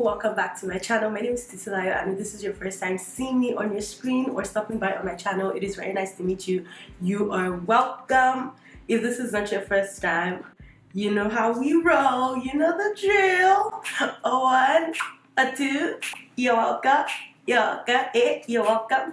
people, welcome back to my channel. My name is Titilayo, and if this is your first time seeing me on your screen or stopping by on my channel, it is very nice to meet you. You are welcome. If this is not your first time, you know how we roll, you know the drill. A one, a two, you're welcome. You're welcome. You're welcome.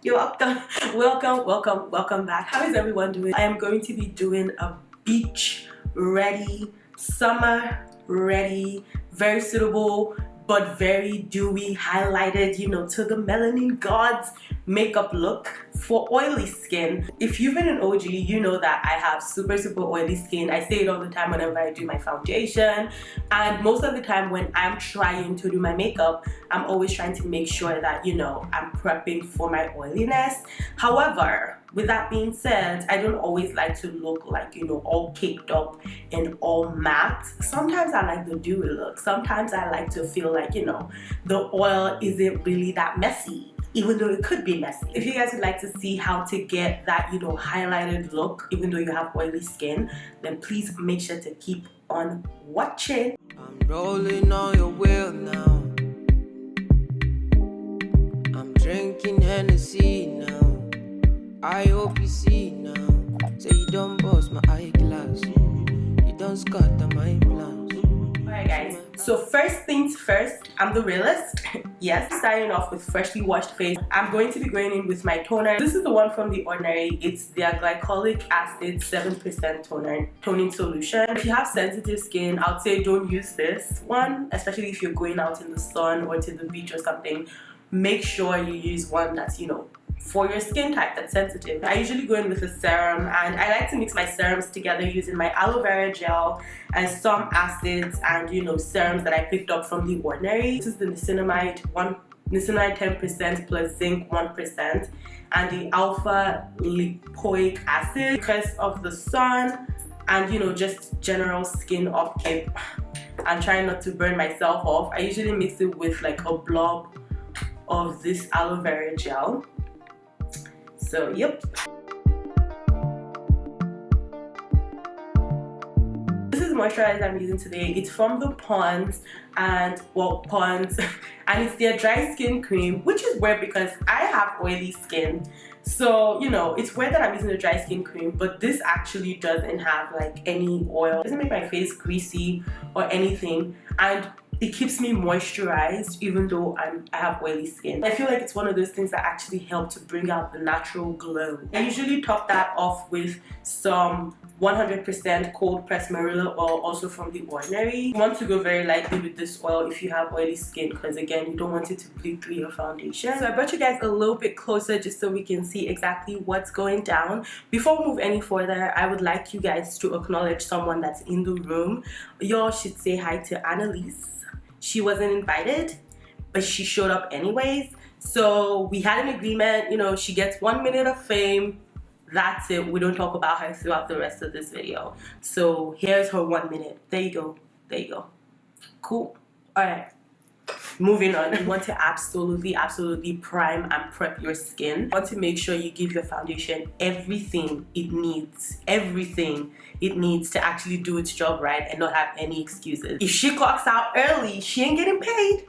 You're welcome. You're welcome. Welcome back. How is everyone doing? I am going to be doing a beach ready, summer ready, very suitable but very dewy, highlighted, you know, to the melanin gods makeup look for oily skin. If you've been an OG, you know that I have super oily skin. I say it all the time whenever I do my foundation, and most of the time when I'm trying to do my makeup, I'm always trying to make sure that, you know, I'm prepping for my oiliness. However, with that being said, I don't always like to look like, you know, all caked up and all matte. Sometimes I like the dewy look. Sometimes I like to feel like, you know, the oil isn't really that messy, even though it could be messy. If you guys would like to see how to get that, you know, highlighted look, even though you have oily skin, then please make sure to keep on watching. I'm rolling on your wheel now. I'm drinking Hennessy now. I hope you see now. Say you don't bust my eyeglass. You don't scatter my plans. Alright guys, so first things first, I'm the realist. Yes, starting off with freshly washed face. I'm going to be going in with my toner. This is the one from The Ordinary. It's their glycolic acid 7% toning solution. If you have sensitive skin, I would say don't use this one, especially if you're going out in the sun or to the beach or something. Make sure you use one that's, you know, for your skin type that's sensitive. I usually go in with a serum, and I like to mix my serums together using my aloe vera gel and some acids and, you know, serums that I picked up from The Ordinary. This is the niacinamide 10% plus zinc 1% and the alpha lipoic acid. Because of the sun and, you know, just general skin upkeep and trying not to burn myself off, I usually mix it with like a blob of this aloe vera gel. So, yep. This is the moisturizer I'm using today. It's from the Pond's, and well, Pond's, and it's their dry skin cream, which is weird because I have oily skin. So, you know, it's weird that I'm using a dry skin cream, but this actually doesn't have like any oil. It doesn't make my face greasy or anything, and it keeps me moisturized even though I have oily skin. I feel like it's one of those things that actually help to bring out the natural glow. I usually top that off with some 100% cold pressed marula oil, also from The Ordinary. You want to go very lightly with this oil if you have oily skin, because again, you don't want it to bleed through your foundation. So I brought you guys a little bit closer just so we can see exactly what's going down. Before we move any further, I would like you guys to acknowledge someone that's in the room. Y'all should say hi to Annalise. She wasn't invited, but she showed up anyways. So we had an agreement, you know, she gets 1 minute of fame. That's it. We don't talk about her throughout the rest of this video. So here's her 1 minute. There you go. There you go. Cool. All right. Moving on. You want to absolutely prime and prep your skin. You want to make sure you give your foundation everything it needs. Everything it needs to actually do its job right and not have any excuses. If she clocks out early, she ain't getting paid.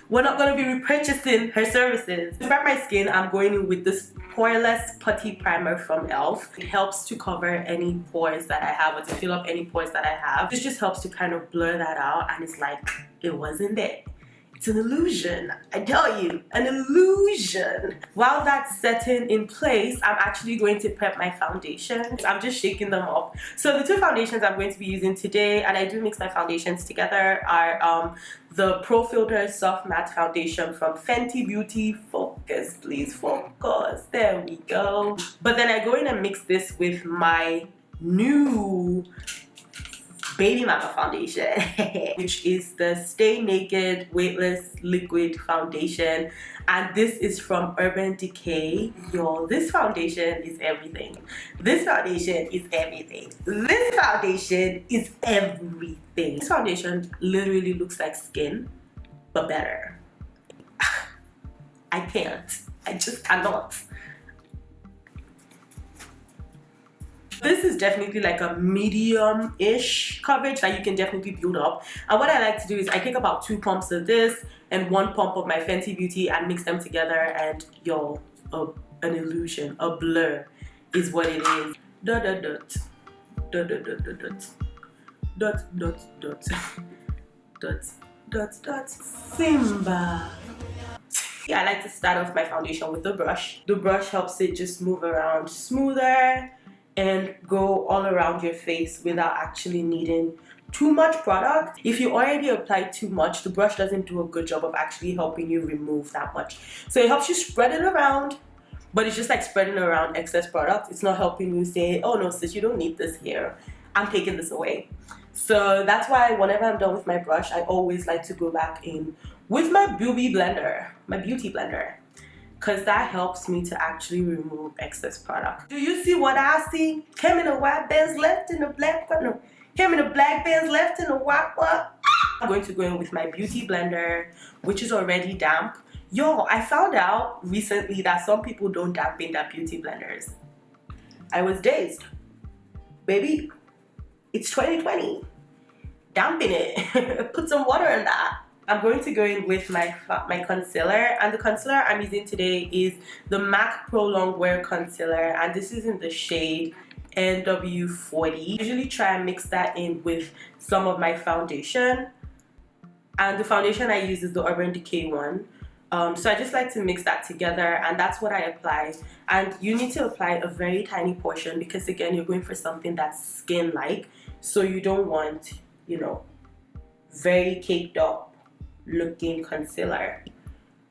We're not going to be repurchasing her services. To prep my skin, I'm going in with this poreless putty primer from e.l.f. It helps to cover any pores that I have or to fill up any pores that I have. This just helps to kind of blur that out, and it's like it wasn't there. It's an illusion, I tell you, an illusion. While that's setting in place, I'm actually going to prep my foundations. I'm just shaking them up. So the two foundations I'm going to be using today, and I do mix my foundations together, are the Pro Filter Soft Matte Foundation from Fenty Beauty. Focus, please, focus. There we go. But then I go in and mix this with my new Baby Mama foundation, which is the Stay Naked Weightless Liquid Foundation, and this is from Urban Decay. Y'all, this foundation is everything. This foundation is everything. This foundation is everything. This foundation literally looks like skin, but better. I can't. I just cannot. This is definitely like a medium-ish coverage that you can definitely build up. And what I like to do is I take about 2 pumps of this and 1 pump of my Fenty Beauty and mix them together, and yo, an illusion, a blur is what it is. Dot dot dot dot dot dot dot dot dot dot dot dot. Simba. I like to start off my foundation with the brush. The brush helps it just move around smoother and go all around your face without actually needing too much product. If you already applied too much, the brush doesn't do a good job of actually helping you remove that much. So it helps you spread it around, but it's just like spreading around excess product. It's not helping you say, oh no sis, you don't need this here, I'm taking this away. So that's why whenever I'm done with my brush, I always like to go back in with my beauty blender, because that helps me to actually remove excess product. Do you see what I see? Came in the white bands left in the black, no, came in the black bands left in the white one. I'm going to go in with my beauty blender, which is already damp. Yo, I found out recently that some people don't dampen their beauty blenders. I was dazed. Baby, it's 2020. Dampen it. Put some water in that. I'm going to go in with my concealer, and the concealer I'm using today is the MAC Pro Longwear Concealer, and this is in the shade NW40. I usually try and mix that in with some of my foundation, and the foundation I use is the Urban Decay one. So I just like to mix that together, and that's what I apply. And you need to apply a very tiny portion because again, you're going for something that's skin-like, so you don't want, you know, very caked up looking concealer.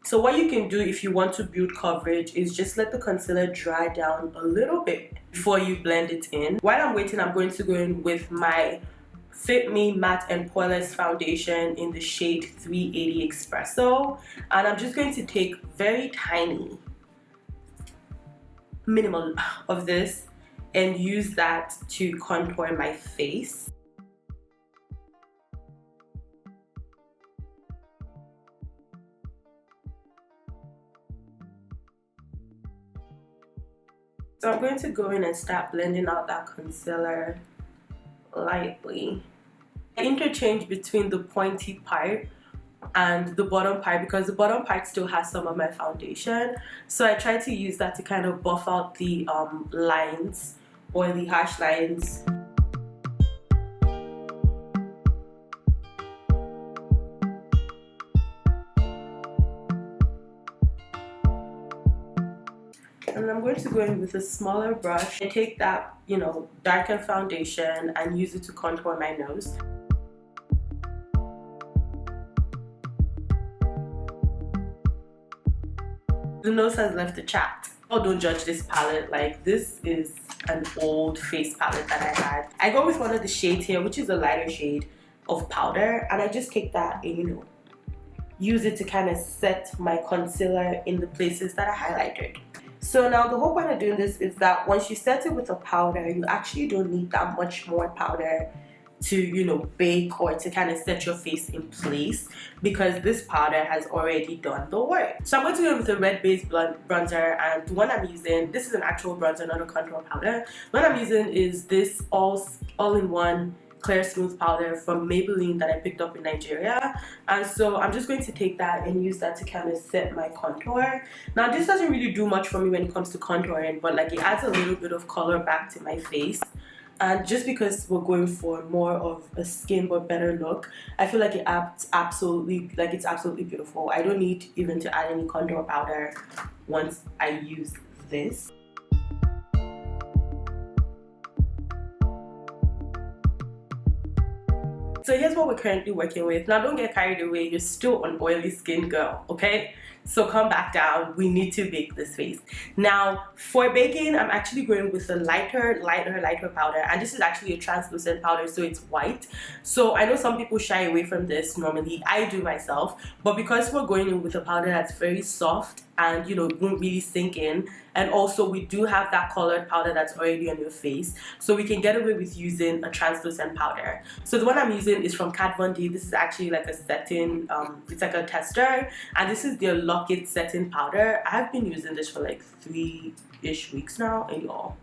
So what you can do if you want to build coverage is just let the concealer dry down a little bit before you blend it in. While I'm waiting, I'm going to go in with my Fit Me Matte and Poreless foundation in the shade 380 Espresso, and I'm just going to take very tiny, minimal of this and use that to contour my face. So I'm going to go in and start blending out that concealer lightly. I interchange between the pointy part and the bottom part because the bottom part still has some of my foundation. So I try to use that to kind of buff out the lines or the harsh lines. And I'm going to go in with a smaller brush and take that, you know, darkened foundation and use it to contour my nose. The nose has left a chat. Oh, don't judge this palette. Like, this is an old face palette that I had. I go with one of the shades here, which is a lighter shade of powder, and I just take that and, you know, use it to kind of set my concealer in the places that I highlighted. So now the whole point of doing this is that once you set it with a powder, you actually don't need that much more powder to, you know, bake or to kind of set your face in place because this powder has already done the work. So I'm going to go with a red base bronzer, and the one I'm using, this is an actual bronzer, not a contour powder. The one I'm using is this all-in-one clear smooth powder from Maybelline that I picked up in Nigeria, and so I'm just going to take that and use that to kind of set my contour. Now this doesn't really do much for me when it comes to contouring, but like it adds a little bit of color back to my face, and just because we're going for more of a skin but better look, I feel like it's absolutely beautiful. I don't need even to add any contour powder once I use this. So here's what we're currently working with. Now don't get carried away, you're still an oily skin girl, okay? So come back down, we need to bake this face. Now for baking, I'm actually going with a lighter powder, and this is actually a translucent powder, so it's white. So I know some people shy away from this normally, I do myself, but because we're going in with a powder that's very soft and, you know, it won't really sink in, and also we do have that colored powder that's already on your face, so we can get away with using a translucent powder. So the one I'm using is from Kat Von D. This is actually like a setting, it's like a tester, and this is their Lock It setting powder. I've been using this for like 3-ish weeks now, and y'all,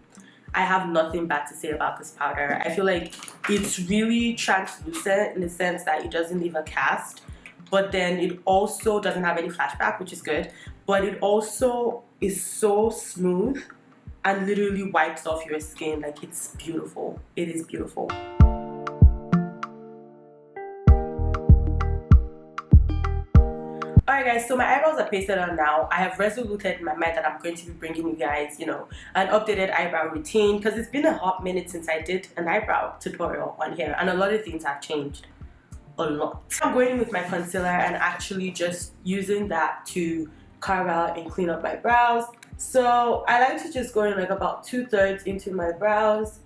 I have nothing bad to say about this powder. I feel like it's really translucent in the sense that it doesn't leave a cast, but then it also doesn't have any flashback, which is good, but it also is so smooth and literally wipes off your skin. Like, it's beautiful. It is beautiful. Alright guys, so my eyebrows are pasted on now. I have resoluted in my mind that I'm going to be bringing you guys, an updated eyebrow routine, because it's been a hot minute since I did an eyebrow tutorial on here, and a lot of things have changed. A lot. I'm going in with my concealer and actually just using that to carve out and clean up my brows. So I like to just go in like about 2/3 into my brows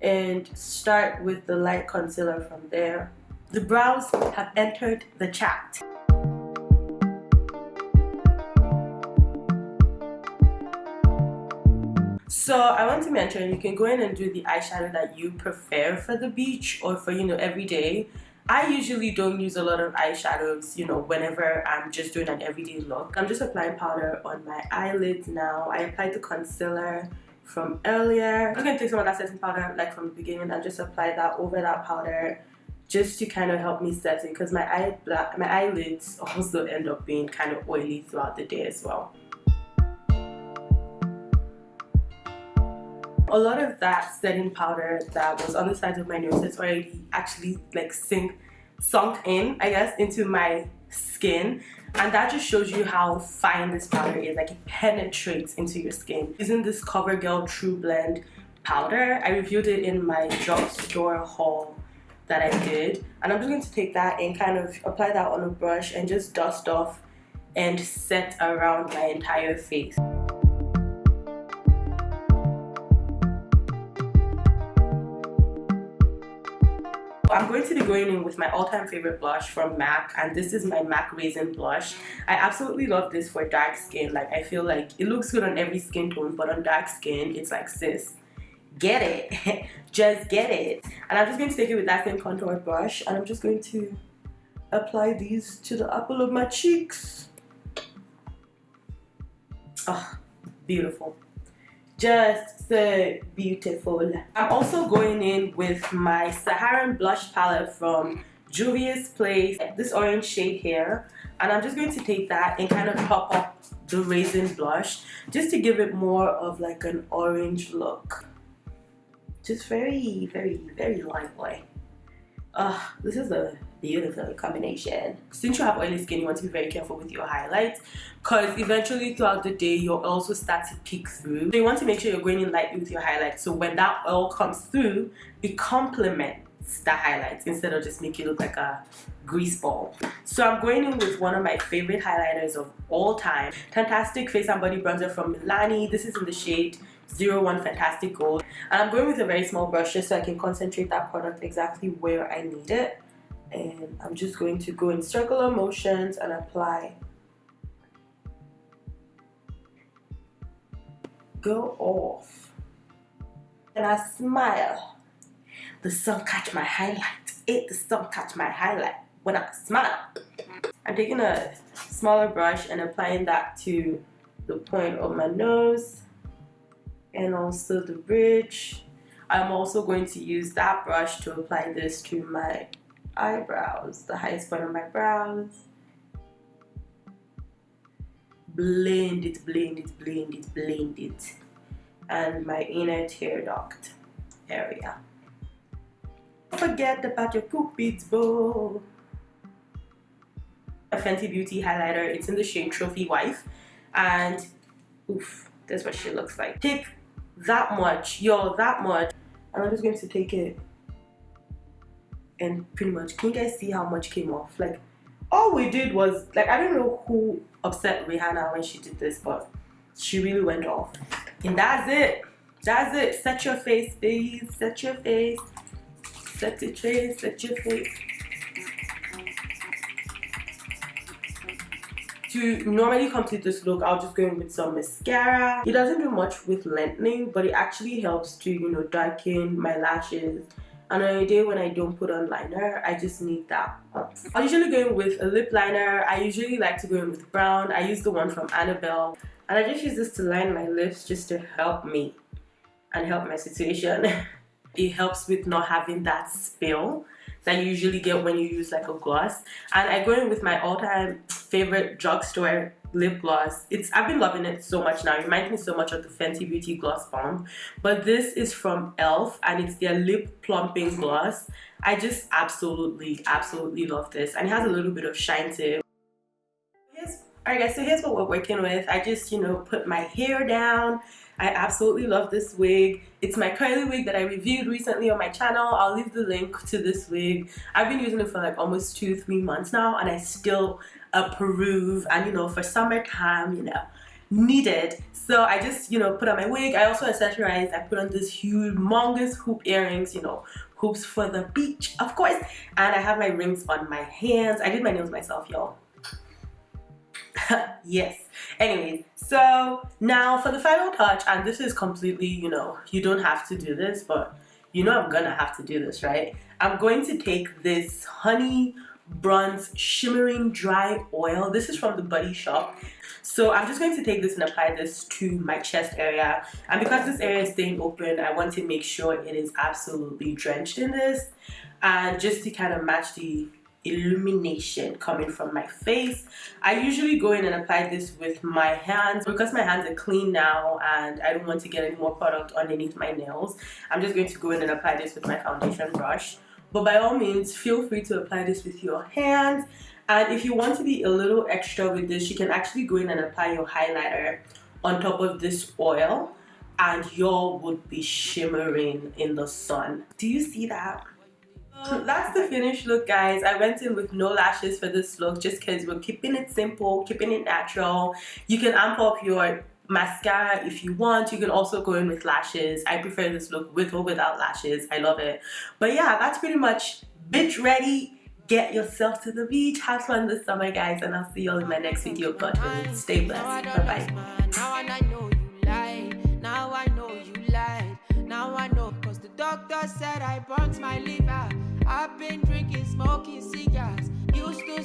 and start with the light concealer from there. The brows have entered the chat. So I want to mention, you can go in and do the eyeshadow that you prefer for the beach or for, every day. I usually don't use a lot of eyeshadows, whenever I'm just doing an everyday look. I'm just applying powder on my eyelids now. I applied the concealer from earlier. I'm going to take some of that setting powder like from the beginning and just apply that over that powder just to kind of help me set it, because my eyelids also end up being kind of oily throughout the day as well. A lot of that setting powder that was on the sides of my nose has already actually like sunk in, I guess, into my skin, and that just shows you how fine this powder is. Like, it penetrates into your skin. Using this CoverGirl True Blend powder, I reviewed it in my drugstore haul that I did, and I'm just going to take that and kind of apply that on a brush and just dust off and set around my entire face. I'm going to be going in with my all-time favorite blush from MAC, and this is my MAC Raisin blush. I absolutely love this for dark skin. Like, I feel like it looks good on every skin tone, but on dark skin, it's like, sis, get it. Just get it. And I'm just going to take it with that same contour brush, and I'm just going to apply these to the apple of my cheeks. Oh, beautiful. Just so beautiful. I'm also going in with my Saharan blush palette from Juvia's Place, this orange shade here, and I'm just going to take that and kind of pop up the Raisin blush just to give it more of like an orange look. Just very, very, very lively. This is a beautiful combination. Since you have oily skin, you want to be very careful with your highlights, because eventually throughout the day your oils will start to peek through. So you want to make sure you're going in lightly with your highlights, so when that oil comes through, it complements the highlights instead of just making it look like a grease ball. So I'm going in with one of my favorite highlighters of all time, Fantastic Face and Body Bronzer from Milani. This is in the shade 01 Fantastic Gold, and I'm going with a very small brush just so I can concentrate that product exactly where I need it. And I'm just going to go in circular motions and apply. Go off. And I smile. The sun catch my highlight. The sun catch my highlight when I smile. I'm taking a smaller brush and applying that to the point of my nose and also the bridge. I'm also going to use that brush to apply this to my eyebrows, the highest point of my brows. Blend it, blend it, blend it, blend it. And my inner tear duct area. Don't forget about your Cupid's bow. A Fenty Beauty highlighter. It's in the shade Trophy Wife, and oof, that's what she looks like. Take that much, that much, and I'm just going to take it and pretty much, can you guys see how much came off? Like, all we did was, like, I don't know who upset Rihanna when she did this, but she really went off. And that's it. That's it. Set your face, baby. Set your face. Set your face. Set your face. To normally complete this look, I'll just go in with some mascara. It doesn't do much with lengthening, but it actually helps to, darken my lashes. And on a day when I don't put on liner, I just need that. I'll usually go in with a lip liner. I usually like to go in with brown. I use the one from Annabelle. And I just use this to line my lips just to help me. and help my situation. It helps with not having that spill that you usually get when you use like a gloss. And I go in with my all-time favorite drugstore lip gloss. I've been loving it so much now. It reminds me so much of the Fenty Beauty Gloss Bomb. But this is from e.l.f. and it's their lip plumping gloss. I just absolutely love this. And it has a little bit of shine to it. Alright guys, so here's what we're working with. I just, put my hair down. I absolutely love this wig. It's my curly wig that I reviewed recently on my channel. I'll leave the link to this wig. I've been using it for like almost 2-3 months now, and I still approve. And for summertime, needed. So I just, put on my wig. I also accessorized. I put on this humongous hoop earrings, hoops for the beach, of course. And I have my rings on my hands. I did my nails myself, y'all. Yes. Anyways, so now for the final touch, and this is completely, you don't have to do this, but I'm gonna have to do this, right? I'm going to take this Honey Bronze Shimmering Dry Oil. This is from the Body Shop. So I'm just going to take this and apply this to my chest area. And because this area is staying open, I want to make sure it is absolutely drenched in this. And just to kind of match the illumination coming from my face, I usually go in and apply this with my hands. Because my hands are clean now and I don't want to get any more product underneath my nails, I'm just going to go in and apply this with my foundation brush. But by all means, feel free to apply this with your hands. And if you want to be a little extra with this, you can actually go in and apply your highlighter on top of this oil, and y'all would be shimmering in the sun. Do you see that? So that's the finished look, guys. I went in with no lashes for this look just because we're keeping it simple, keeping it natural. You can amp up your mascara if you want. You can also go in with lashes. I prefer this look with or without lashes. I love it. But yeah, that's pretty much bitch ready. Get yourself to the beach. Have fun this summer, guys, and I'll see you all in my next video. God willing. Stay blessed. Bye-bye. Now I know you lied. Now I know you lied. Now I know, cause the doctor said I burnt my liver. I've been drinking, smoking cigars. Used to